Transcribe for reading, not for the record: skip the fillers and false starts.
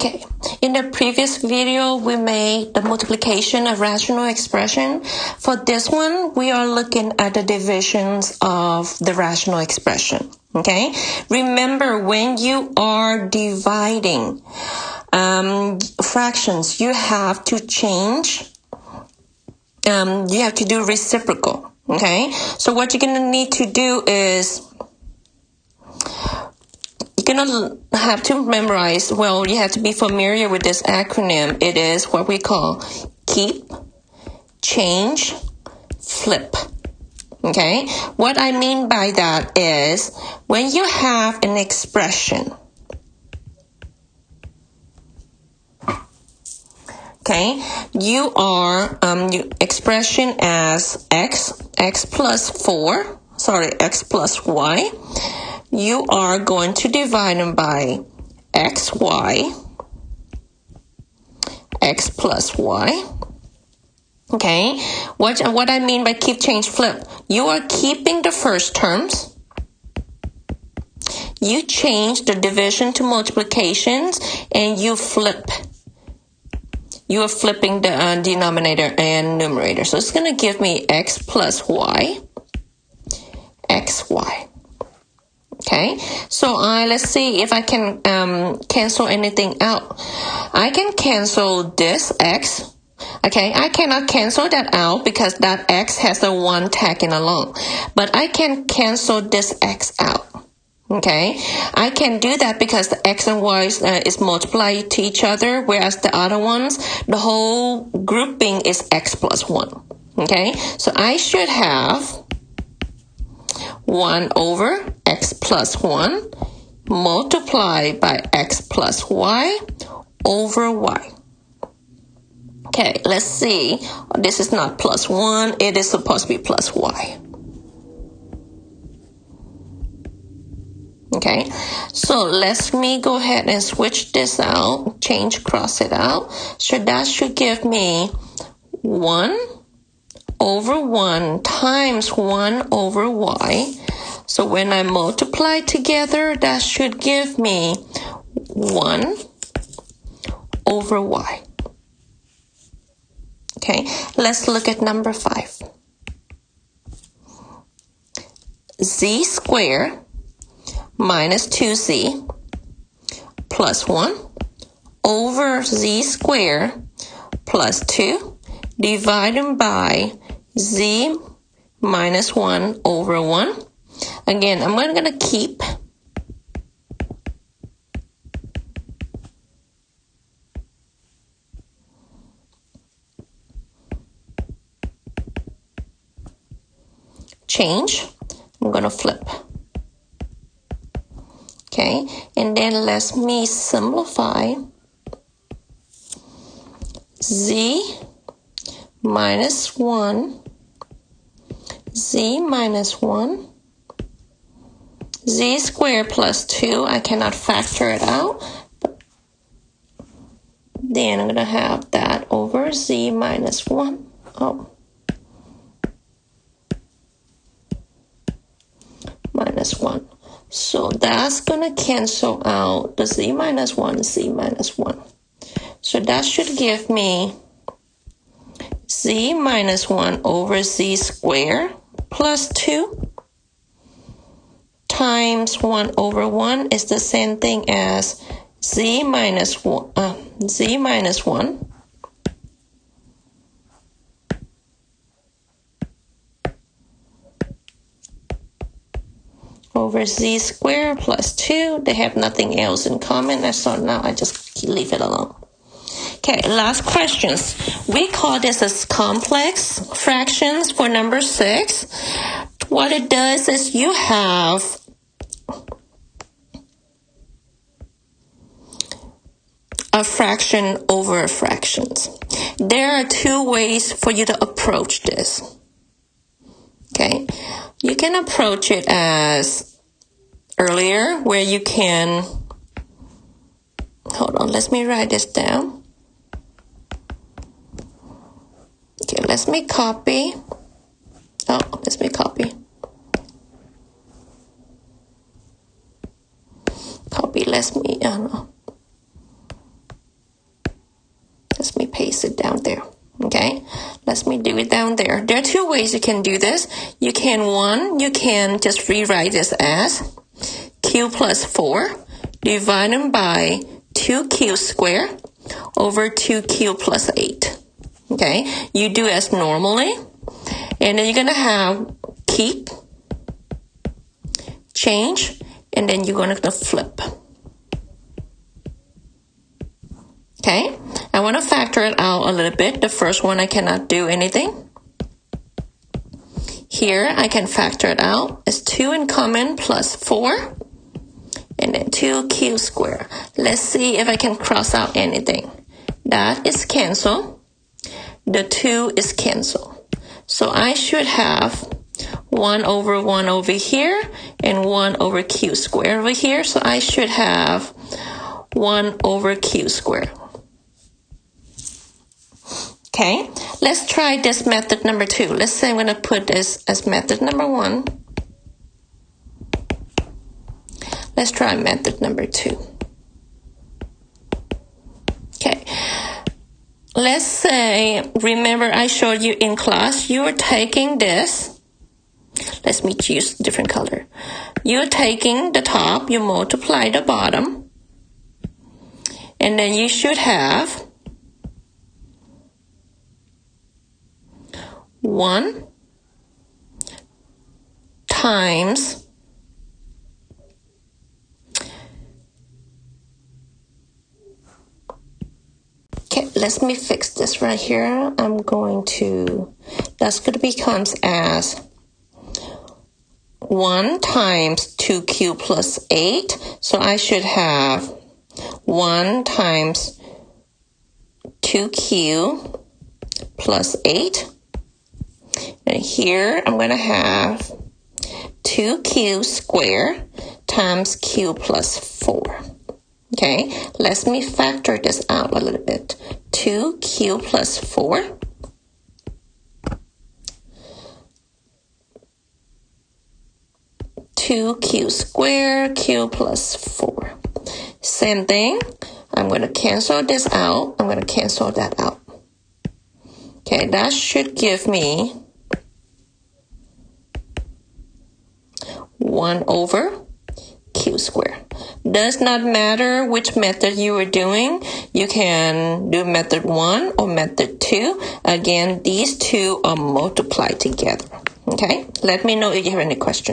Okay, in the previous video, we made the multiplication of rational expression. For this one, we are looking at the divisions of the rational expression. Okay, remember when you are dividing fractions, you have to change, you have to do reciprocal. Okay, so what you're going to need to do is you're going to have to memorize, well, you have to be familiar with this acronym. It is what we call keep, change, flip. Okay, what I mean by that is when you have an expression, okay, you are expression as x plus y. You are going to divide them by xy, x plus y. Okay, what I mean by keep, change, flip, you are keeping the first terms. You change the division to multiplications, and you flip. You are flipping the denominator and numerator. So it's going to give me x plus y, xy. Okay, so let's see if I can cancel anything out. I can cancel this x. Okay, I cannot cancel that out because that x has a 1 tagging along. But I can cancel this x out. Okay, I can do that because the x and y is multiplied to each other, whereas the other ones, the whole grouping is x plus 1. Okay, so I should have 1 over x plus 1 multiplied by x plus y over y. Okay, let's see. This is not plus 1. It is supposed to be plus y. Okay, so let me go ahead and switch this out, cross it out. So that should give me 1 over 1 times 1 over y. So when I multiply together, that should give me 1 over y. Okay, let's look at number 5. Z squared minus 2z plus 1 over z squared plus 2 divided by z minus 1 over 1. Again, I'm going to keep. Change. I'm going to flip. Okay, and then let me simplify. Z minus 1, z minus 1, z squared plus 2, I cannot factor it out. But then I'm going to have that over z minus 1. Minus 1. So that's going to cancel out the z minus 1, z minus 1. So that should give me z minus 1 over z squared plus 2 times 1 over 1 is the same thing as z minus 1 over z squared plus 2. They have nothing else in common, so now I just leave it alone. Okay, last questions. We call this as complex fractions for number 6. What it does is you have a fraction over fractions. There are 2 ways for you to approach this. Okay, you can approach it as earlier, where you can, hold on, let me write this down. Okay, let me copy. Let me copy. Let me, place it down there. Okay, let me do it down there. There are two ways you can do this. You can just rewrite this as q plus 4 divided by 2q squared over 2q plus 8. Okay, you do as normally, and then you're going to have keep, change, and then you're going to flip. Okay, I want to factor it out a little bit. The first one, I cannot do anything. Here, I can factor it out. It's 2 in common plus 4, and then 2q squared. Let's see if I can cross out anything. That is cancel. The 2 is cancel. So I should have 1 over 1 over here, and 1 over q squared over here. So I should have 1 over q squared. Okay, let's try this method number 2. Let's say I'm going to put this as method number 1. Let's try method number 2. Okay, let's say, remember I showed you in class, you're taking this. Let me choose a different color. You're taking the top, you multiply the bottom, and then you should have 1 times okay, let me fix this right here. I'm going to, that's going to become as 1 times 2q plus 8. So I should have 1 times 2q plus 8. And here I'm going to have 2q squared times q plus 4. Okay, let me factor this out a little bit. 2q plus 4 2q squared, q plus 4. Same thing. I'm going to cancel this out. I'm going to cancel that out. Okay, that should give me 1 over q squared. Does not matter which method you are doing. You can do method 1 or method 2. Again, these two are multiplied together. Okay, let me know if you have any questions.